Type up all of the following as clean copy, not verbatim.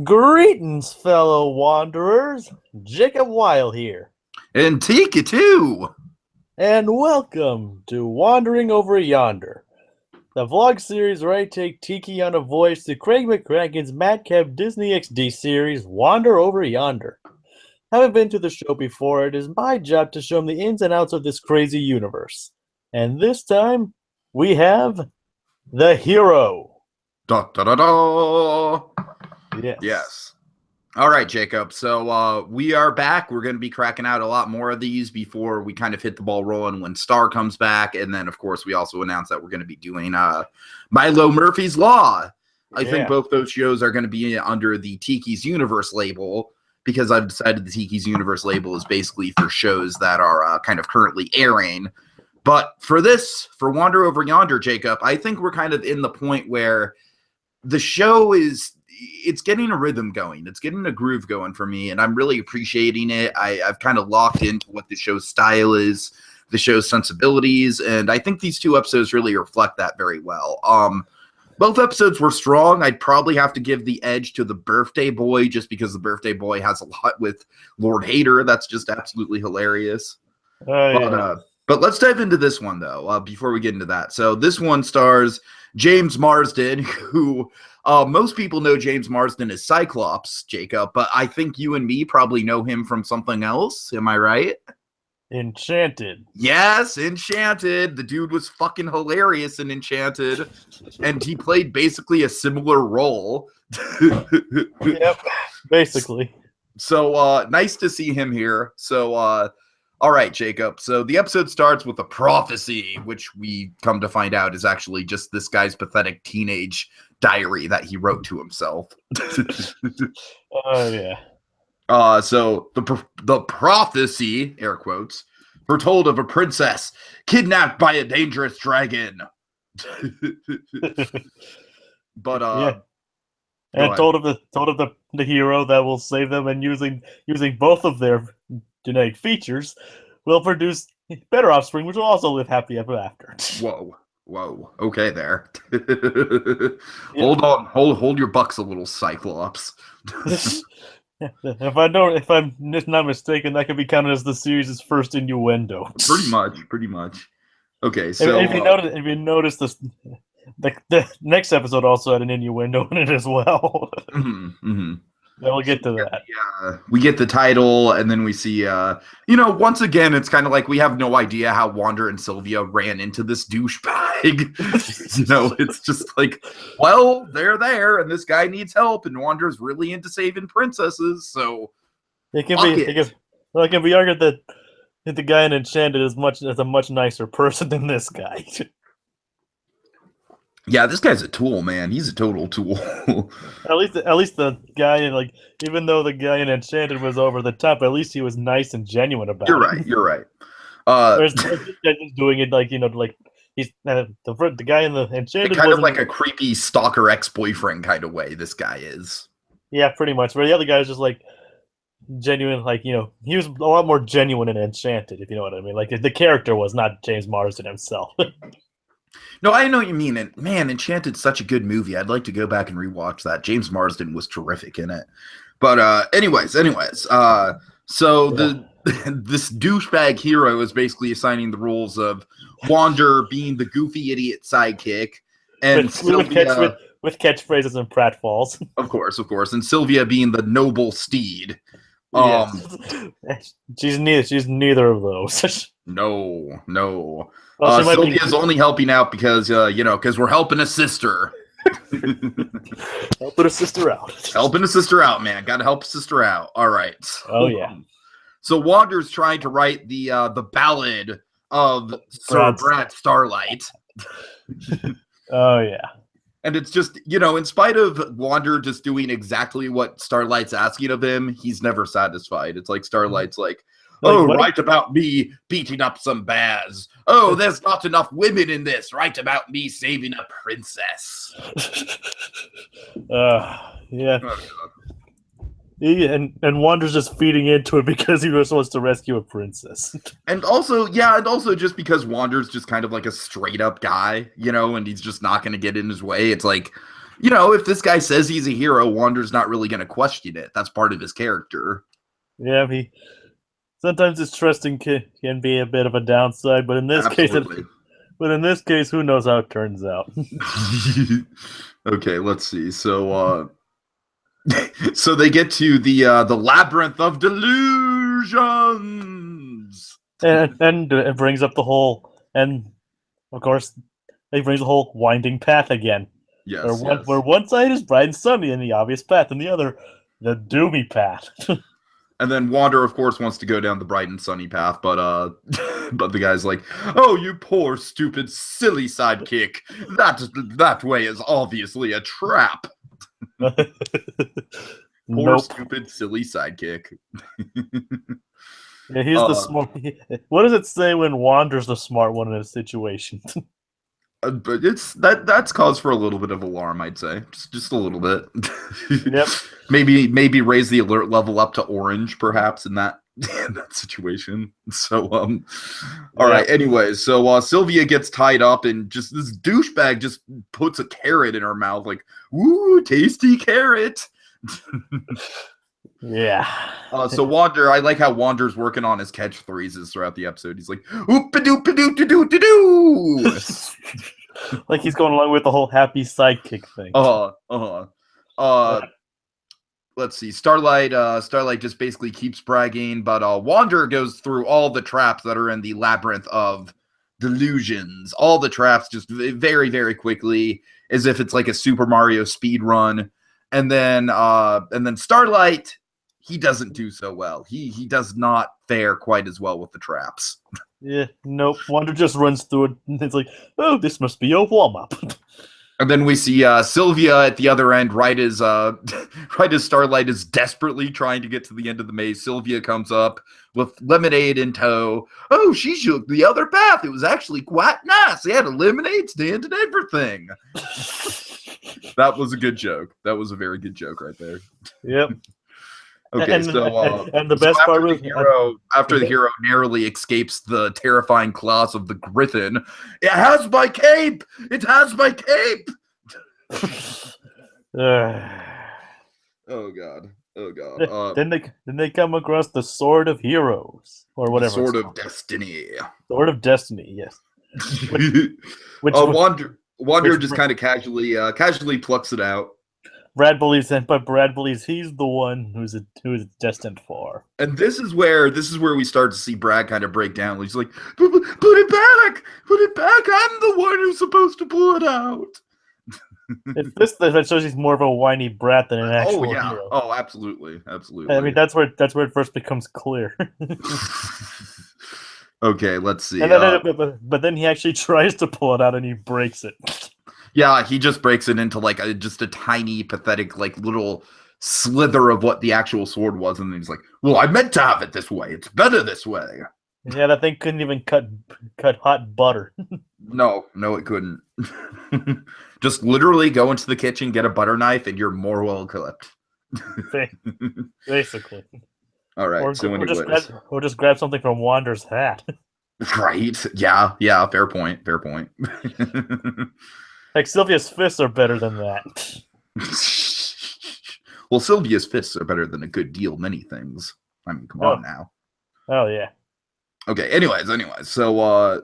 Greetings, fellow wanderers. Jacob Wile here, And Tiki too. and welcome to Wandering Over Yonder, the vlog series where I take Tiki on a voyage to Craig McCracken's madcap Disney XD series, Wander Over Yonder. Haven't been to the show before, it is my job to show him the ins and outs of this crazy universe. And this time, we have the hero. Da da da da. Yes. Yes. All right, Jacob. So we are back. We're going to be cracking out a lot more of these before we kind of hit the ball rolling when Star comes back. And then, of course, we also announced that we're going to be doing Milo Murphy's Law. I think both those shows are going to be under the Tiki's Universe label because I've decided the Tiki's Universe label is basically for shows that are kind of currently airing. But for Wander Over Yonder, Jacob, I think we're kind of in the point where the show it's getting a rhythm going. It's getting a groove going for me, and I'm really appreciating it. I've kind of locked into what the show's style is, the show's sensibilities, and I think these two episodes really reflect that very well. Both episodes were strong. I'd probably have to give the edge to the Birthday Boy just because the Birthday Boy has a lot with Lord Hater. That's just absolutely hilarious. But let's dive into this one, though, before we get into that. So this one stars James Marsden, who most people know James Marsden as Cyclops, Jacob, but I think you and me probably know him from something else. Am I right? Enchanted. Yes, Enchanted. The dude was fucking hilarious in Enchanted, and he played basically a similar role. Yep, basically. So nice to see him here. So all right, Jacob. So the episode starts with a prophecy, which we come to find out is actually just this guy's pathetic teenage diary that he wrote to himself. Oh, yeah. So the prophecy, air quotes, foretold of a princess kidnapped by a dangerous dragon. But yeah. And told of the hero that will save them, and using both of their genetic features will produce better offspring, which will also live happy ever after. Whoa. Okay, there. Hold on. Hold your bucks a little, Cyclops. If I'm not mistaken, that could be counted as the series' first innuendo. Pretty much. Okay, so if you notice this, the next episode also had an innuendo in it as well. We'll get to that. Yeah, we get the title, and then we see, once again, it's kind of like we have no idea how Wander and Sylvia ran into this douchebag. It's just like, well, they're there, and this guy needs help, and Wander's really into saving princesses, so it can be argued that the guy in Enchanted is a much nicer person than this guy. Yeah, this guy's a tool, man. He's a total tool. at least the guy, even though the guy in Enchanted was over the top, at least he was nice and genuine about it. You're right. There's just doing it he's the guy in the Enchanted kind of like a creepy stalker ex-boyfriend kind of way. This guy is. Yeah, pretty much. But the other guy is just genuine, he was a lot more genuine in Enchanted, if you know what I mean. The character was not James Marsden himself. No, I know what you mean. And man, Enchanted's such a good movie. I'd like to go back and rewatch that. James Marsden was terrific in it. But anyways. So this douchebag hero is basically assigning the roles of Wander being the goofy idiot sidekick, and Sylvia, with catchphrases and pratfalls. Of course, and Sylvia being the noble steed. She's neither of those. No. Well, Sylvia's only helping out because we're helping a sister. Helping a sister out. Man. Gotta help a sister out. All right. Oh, yeah. So Wander's trying to write the ballad of Sir Brad Starlight. Oh, yeah. And it's just, in spite of Wander just doing exactly what Starlight's asking of him, he's never satisfied. It's like Starlight's write about me beating up some bears. Oh, there's not enough women in this. Write about me saving a princess. Yeah. And Wander's just feeding into it because he just wants to rescue a princess. And also just because Wander's just kind of like a straight up guy, and he's just not going to get in his way. It's like, if this guy says he's a hero, Wander's not really going to question it. That's part of his character. Yeah, sometimes his trusting can be a bit of a downside, but in this Absolutely. case, who knows how it turns out? Okay, let's see. So, so they get to the labyrinth of delusions, and it brings up the whole, and of course, it brings the whole winding path again. Yes, Where one side is bright and sunny and the obvious path, and the other, the doomy path. And then Wander, of course, wants to go down the bright and sunny path, but but the guy's like, "Oh, you poor, stupid, silly sidekick! That way is obviously a trap." Poor, nope. stupid, silly sidekick. Yeah, he's the smart. What does it say when Wander's the smart one in a situation? But that's cause for a little bit of alarm, I'd say, just a little bit. Yep. Maybe raise the alert level up to orange, perhaps in that situation. So all right. Anyways, so Sylvia gets tied up, and just this douchebag just puts a carrot in her mouth, like, "Ooh, tasty carrot." Yeah. So Wander, I like how Wander's working on his catchphrases throughout the episode. He's like, "Oop-a-doop-a-doop-a-doop-a-doo." Like he's going along with the whole happy sidekick thing. Let's see. Starlight just basically keeps bragging, but Wander goes through all the traps that are in the labyrinth of delusions. All the traps just very, very quickly, as if it's like a Super Mario speed run. And then Starlight, he doesn't do so well. He does not fare quite as well with the traps. Yeah, nope. Wander just runs through it, and it's like, oh, this must be a warm-up. And then we see Sylvia at the other end, right as Starlight is desperately trying to get to the end of the maze. Sylvia comes up with lemonade in tow. Oh, she took the other path. It was actually quite nice. They had a lemonade stand and everything. That was a good joke. That was a very good joke right there. Yep. Okay, and the best part was after the hero narrowly escapes the terrifying claws of the griffin. It has my cape. It has my cape. Oh god. Then they come across the Sword of Heroes or whatever. Sword of Destiny. Sword of Destiny. Yes. Wander just kind of casually plucks it out. Brad believes he's the one who's destined for. And this is where we start to see Brad kind of break down. He's like, put it back. I'm the one who's supposed to pull it out. It's this that shows he's more of a whiny brat than an actual hero. Oh, absolutely. I mean, that's where it first becomes clear. Okay, let's see. But then he actually tries to pull it out and he breaks it. Yeah, he just breaks it into like just a tiny, pathetic, like little slither of what the actual sword was, and then he's like, "Well, I meant to have it this way. It's better this way." Yeah, that thing couldn't even cut hot butter. No, it couldn't. Just literally go into the kitchen, get a butter knife, and you're more well equipped. Basically. All right. Or just grab something from Wander's hat. Right. Yeah. Fair point. Like, Sylvia's fists are better than that. Well, Sylvia's fists are better than a good deal many things. I mean, come on now. Oh, yeah. Okay, anyways. So,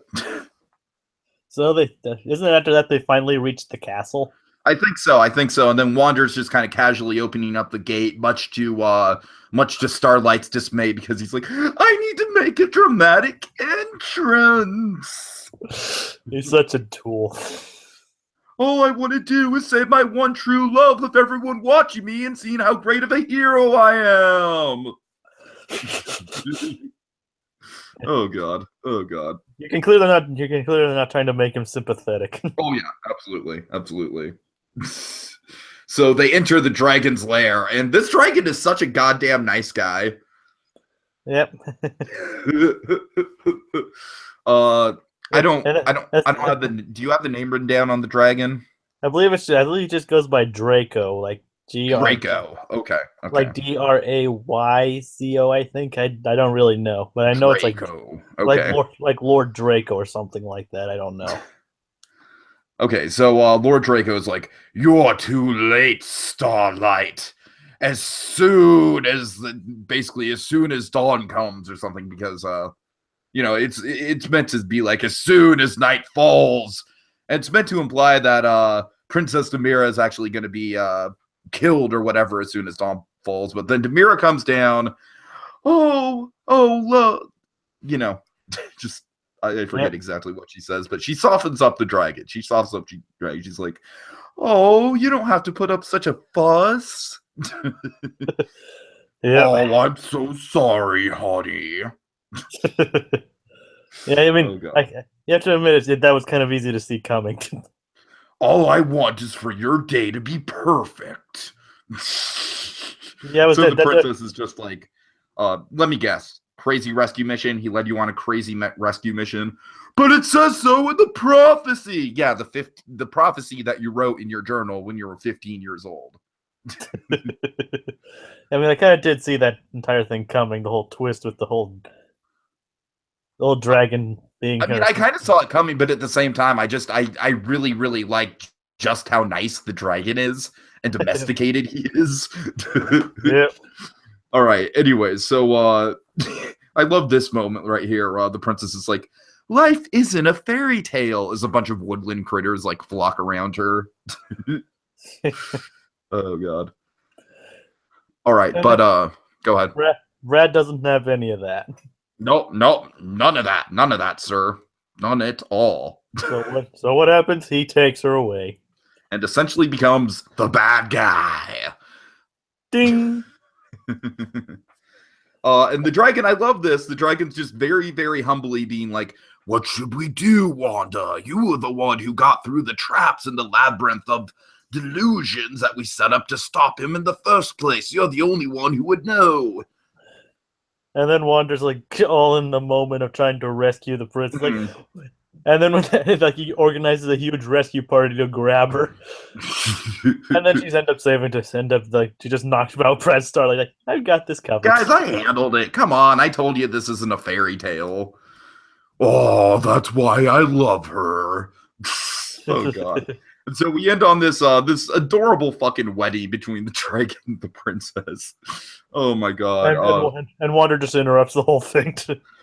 so isn't it after that they finally reached the castle? I think so. And then Wander's just kind of casually opening up the gate, much to Starlight's dismay, because he's like, I need to make a dramatic entrance. He's such a tool. All I want to do is save my one true love of everyone watching me and seeing how great of a hero I am. Oh god. You can clearly not trying to make him sympathetic. Oh yeah, absolutely. So they enter the dragon's lair, and this dragon is such a goddamn nice guy. Yep. I don't have the. Do you have the name written down on the dragon? I believe it just goes by Draco, like Draco. Okay. Like Drayco, I think. I don't really know, but I know Draco. It's like Lord Draco or something like that. I don't know. Okay, so Lord Draco is like, "You're too late, Starlight. As soon as basically as soon as dawn comes or something, because it's meant to be like as soon as night falls. And it's meant to imply that Princess Demira is actually going to be killed or whatever as soon as dawn falls. But then Demira comes down. Look, you know, just I forget exactly what she says, but she softens up the dragon. She softens up the dragon. She's like, "Oh, you don't have to put up such a fuss." Oh, I'm so sorry, honey. Yeah, I mean, you have to admit that was kind of easy to see coming. All I want is for your day to be perfect. Yeah, so the princess is just like, let me guess, crazy rescue mission. He led you on a crazy rescue mission, but it says so in the prophecy. Yeah, the prophecy that you wrote in your journal when you were 15 years old. I mean, I kind of did see that entire thing coming. The whole twist with the whole old dragon being. I mean, I kind of saw it coming, but at the same time, I really, really like just how nice the dragon is and domesticated he is. Yep. All right. Anyways, so I love this moment right here. The princess is like, "Life isn't a fairy tale," as a bunch of woodland critters like flock around her. Oh god. All right, but go ahead. Brad doesn't have any of that. Nope, none of that, sir. None at all. So what happens? He takes her away. And essentially becomes the bad guy. Ding! And the dragon, I love this. The dragon's just very, very humbly being like, "What should we do, Wanda? You were the one who got through the traps in the labyrinth of delusions that we set up to stop him in the first place. You're the only one who would know." And then Wanda's like all in the moment of trying to rescue the princess. Like, and then when he organizes a huge rescue party to grab her, and then she's she just knocks out Brad Starlight. Like, "I've got this covered, guys. I handled it. Come on, I told you this isn't a fairy tale." Oh, that's why I love her. Oh god. And so we end on this this adorable fucking wedding between the dragon and the princess. Oh my god. And Wander just interrupts the whole thing.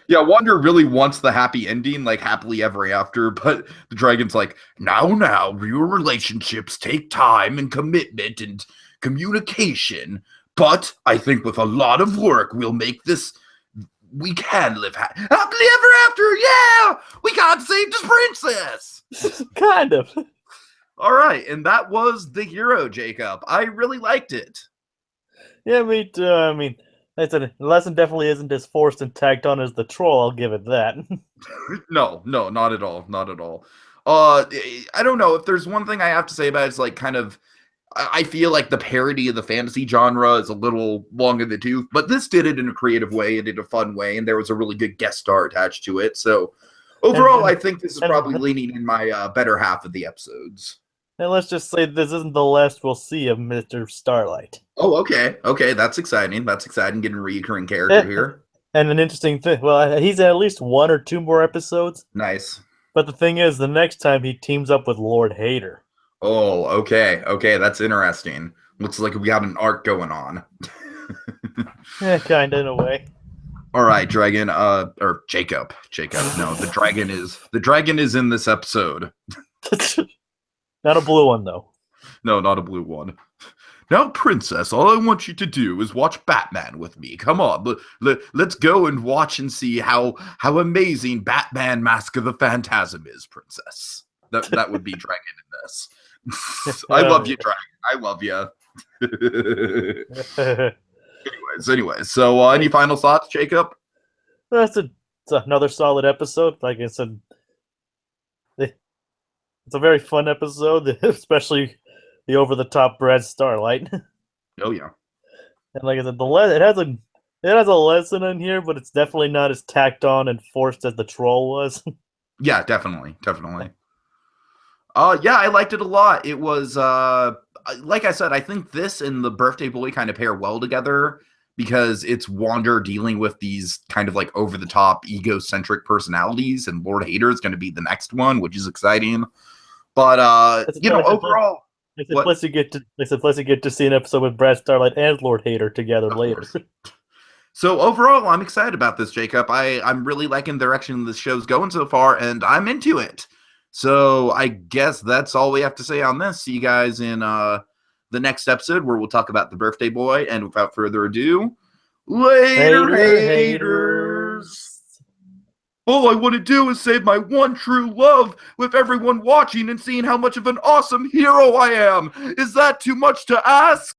Yeah, Wander really wants the happy ending, like happily ever after, but the dragon's like, now, real relationships take time and commitment and communication, but I think with a lot of work, we'll make this, we can live happily ever after, yeah! We got saved his princess! Kind of. All right, and that was The Hero, Jacob. I really liked it. Yeah, me too. I mean, the lesson definitely isn't as forced and tacked on as the troll. I'll give it that. No, not at all. Not at all. I don't know. If there's one thing I have to say about it, it's like kind of, I feel like the parody of the fantasy genre is a little long in the tooth, but this did it in a creative way and in a fun way, and there was a really good guest star attached to it. So overall, I think this is probably leaning in my better half of the episodes. And let's just say this isn't the last we'll see of Mr. Starlight. Oh, okay. Okay, that's exciting. That's exciting, getting a recurring character here. And an interesting thing, well, he's at least 1 or 2 more episodes. Nice. But the thing is, the next time he teams up with Lord Hater. Oh, okay. Okay, that's interesting. Looks like we got an arc going on. Yeah, kind of in a way. All right, Dragon, or Jacob. No, the dragon is in this episode. Not a blue one, though. No, not a blue one. Now, princess, all I want you to do is watch Batman with me. Come on, let's go and watch and see how amazing Batman Mask of the Phantasm is, princess. That would be Dragon in this. I love you, Dragon. I love you. Anyways. So, any final thoughts, Jacob? It's another solid episode. Like I said, it's a very fun episode, especially the over-the-top Brad Starlight. Oh yeah. And like I said, it has a lesson in here, but it's definitely not as tacked on and forced as the troll was. Yeah, definitely. Yeah, I liked it a lot. It was like I said, I think this and the Birthday Boy kind of pair well together because it's Wander dealing with these kind of like over-the-top egocentric personalities, and Lord Hater is going to be the next one, which is exciting. But Plus, overall, plus you get to see an episode with Brad Starlight and Lord Hater together later. So overall, I'm excited about this, Jacob. I'm really liking the direction the show's going so far, and I'm into it. So I guess that's all we have to say on this. See you guys in the next episode where we'll talk about the birthday boy. And without further ado, later, haters. All I want to do is save my one true love with everyone watching and seeing how much of an awesome hero I am. Is that too much to ask?